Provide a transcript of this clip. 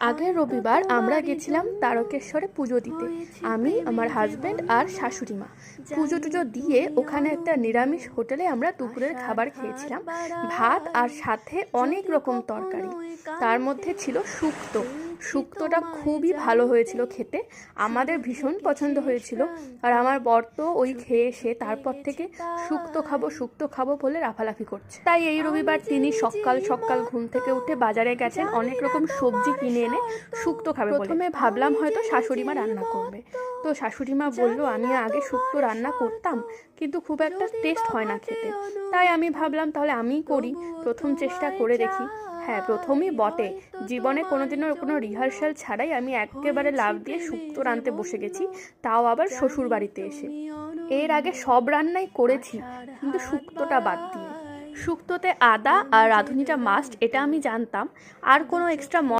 আগের রবিবার আমরা গেছিলাম তারকেশ্বরে পুজো দিতে। আমি, আমার হাজবেন্ড আর শাশুড়ি মা। পুজো টুজো দিয়ে ওখানে একটা নিরামিষ হোটেলে আমরা দুপুরের খাবার খেয়েছিলাম। ভাত আর সাথে অনেক রকম তরকারি, তার মধ্যে ছিল শুক্তো। শুক্তোটা খুবই ভালো হয়েছিল খেতে, আমাদের ভীষণ পছন্দ হয়েছিল। আর আমার বর তো ওই খেয়ে এসে তারপর থেকে শুক্তো খাবো বলে লাফালাফি করছে। তাই এই রবিবার তিনি সকাল সকাল ঘুম থেকে উঠে বাজারে গেছেন অনেক রকম সবজি কিনে এনে শুক্তো খাবে। প্রথমে ভাবলাম হয়তো শাশুড়িমা রান্না করবে, তো শাশুড়িমা বললো আমি আগে শুক্তো রান্না করতাম কিন্তু খুব একটা টেস্ট হয় না খেতে। তাই আমি ভাবলাম তাহলে আমিই করি, প্রথম চেষ্টা করে দেখি। হ্যাঁ, প্রথমই বটে, জীবনে কোনোদিনও কোনো রিহার্সাল ছাড়াই আমি একেবারে লাফ দিয়ে শুক্তো রাঁধতে বসে গেছি, তাও আবার শ্বশুর বাড়িতে এসে। এর আগে সব রান্নাই করেছি কিন্তু শুক্তোটা বাদ দিয়ে। শুক্তোতে আদা আর রাঁধুনিটা মাস্ট, এটা আমি জানতাম। আর কোনো এক্সট্রা